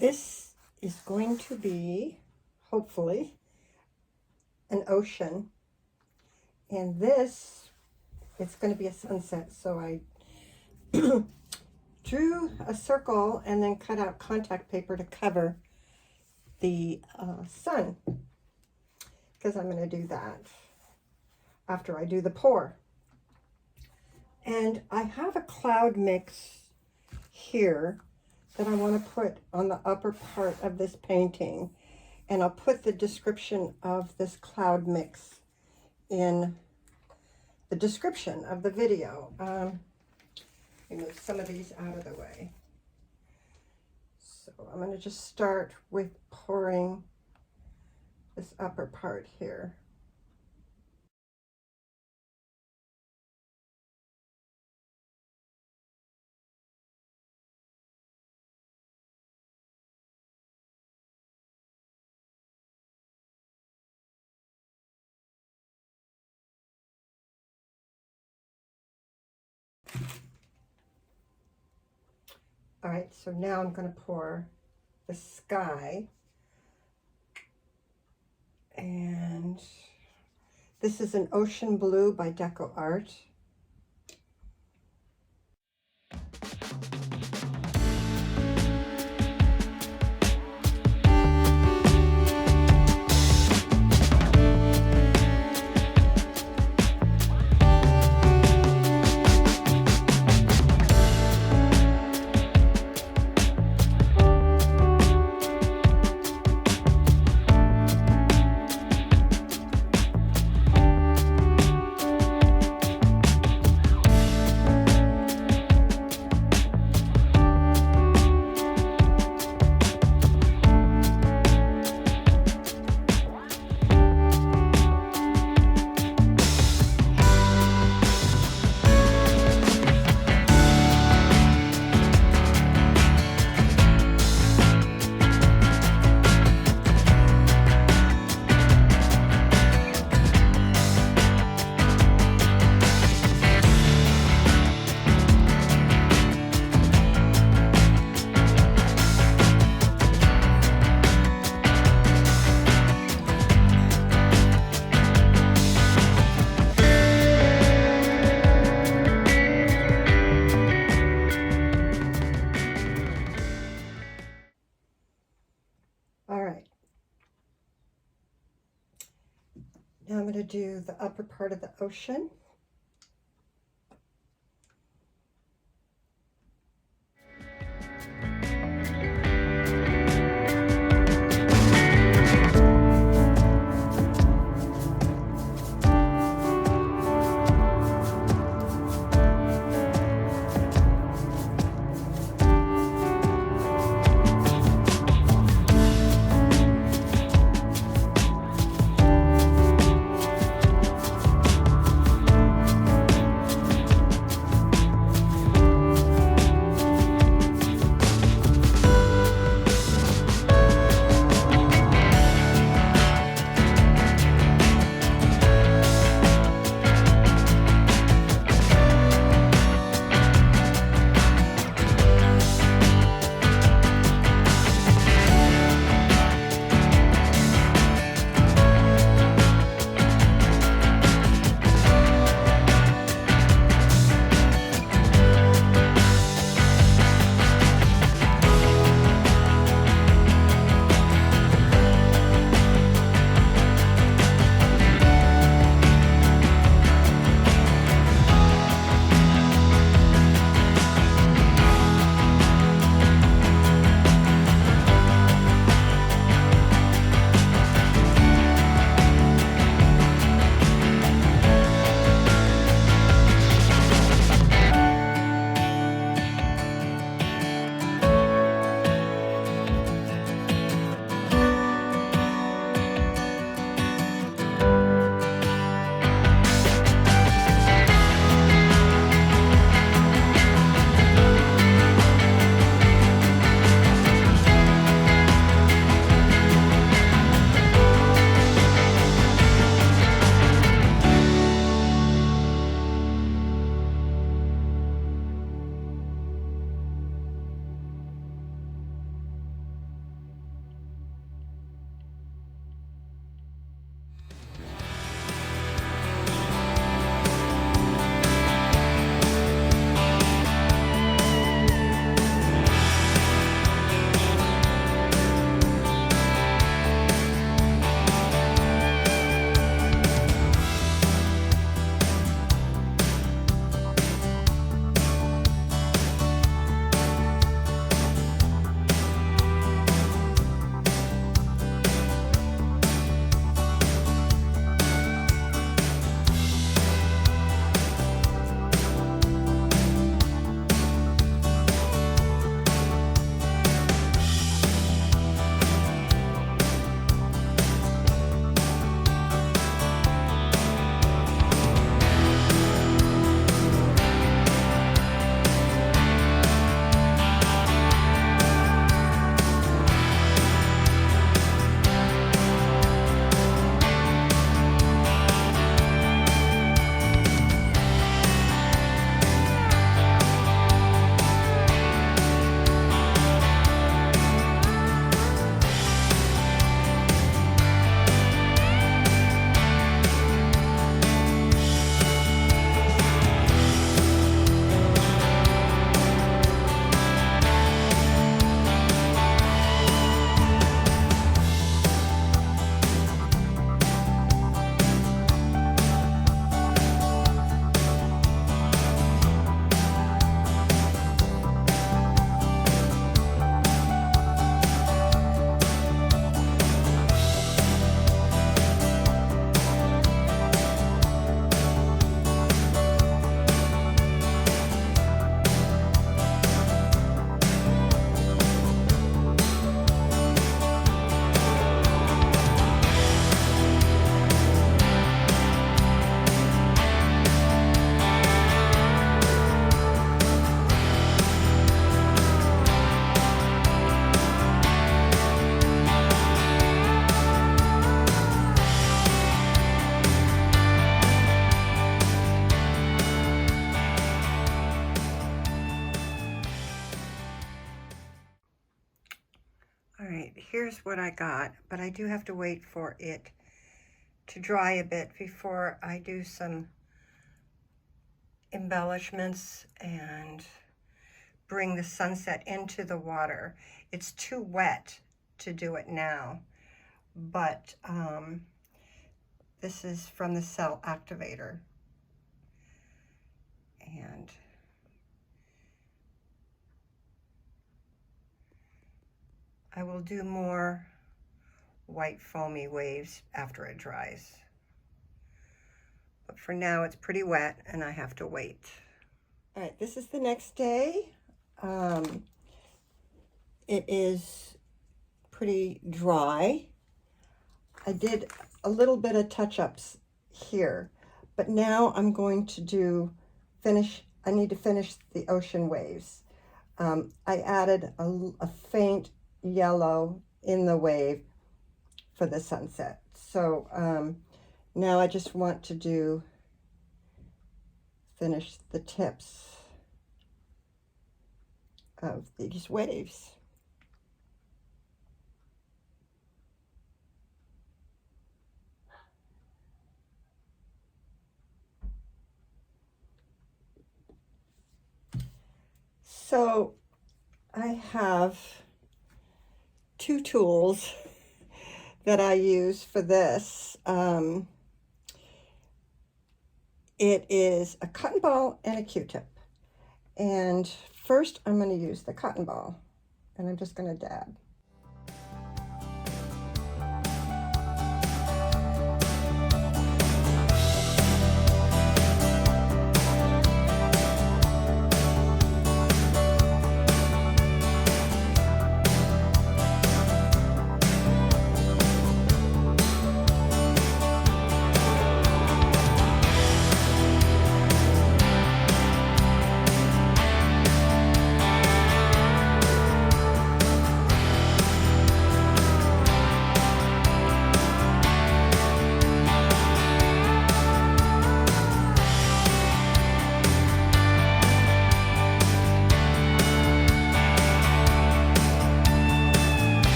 This is going to be, hopefully, an ocean. And this, it's going to be a sunset. So I drew a circle and then cut out contact paper to cover the sun, because I'm going to do that after I do the pour. And I have a cloud mix here that I want to put on the upper part of this painting, and I'll put the description of this cloud mix in the description of the video. Let me move some of these out of the way. So I'm going to just start with pouring this upper part here. All right, so now I'm going to pour the sky. And this is an ocean blue by Deco Art. Now I'm going to do the upper part of the ocean. right, here's what I got, but I do have to wait for it to dry a bit before I do some embellishments and bring the sunset into the water. It's too wet to do it now, but this is from the cell activator. And I will do more white foamy waves after it dries. But for now it's pretty wet and I have to wait. All right, this is the next day. It is pretty dry. I did a little bit of touch-ups here, but now I'm going to I need to finish the ocean waves. I added a faint yellow in the wave for the sunset. So now I just want to finish the tips of these waves. So I have two tools that I use for this. It is a cotton ball and a Q-tip. And first I'm going to use the cotton ball, and I'm just going to dab.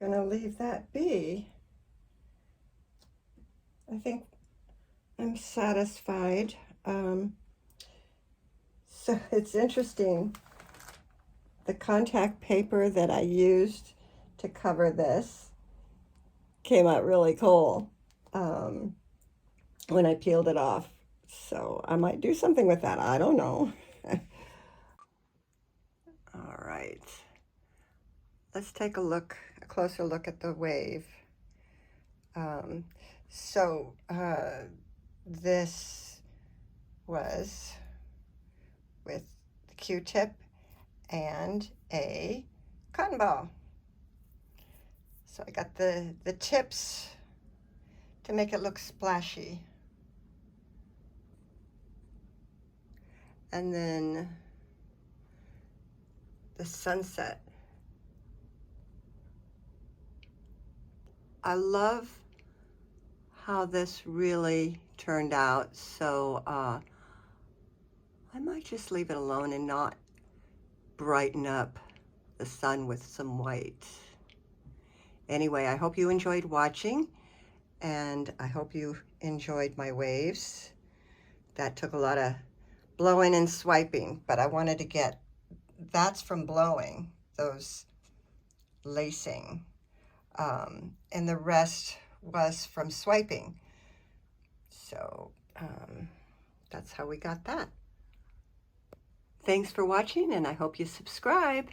Gonna leave that be. I think I'm satisfied. So it's interesting. The contact paper that I used to cover this came out really cool when I peeled it off. So I might do something with that. I don't know. All right. Let's take a closer look at the wave. This was with the Q-tip and a cotton ball. So I got the tips to make it look splashy. And then the sunset. I love how this really turned out, so I might just leave it alone and not brighten up the sun with some white. Anyway, I hope you enjoyed watching, and I hope you enjoyed my waves. That took a lot of blowing and swiping, but I wanted to get, that's from blowing, those lacing. And the rest was from swiping. So that's how we got that. Thanks for watching, and I hope you subscribe.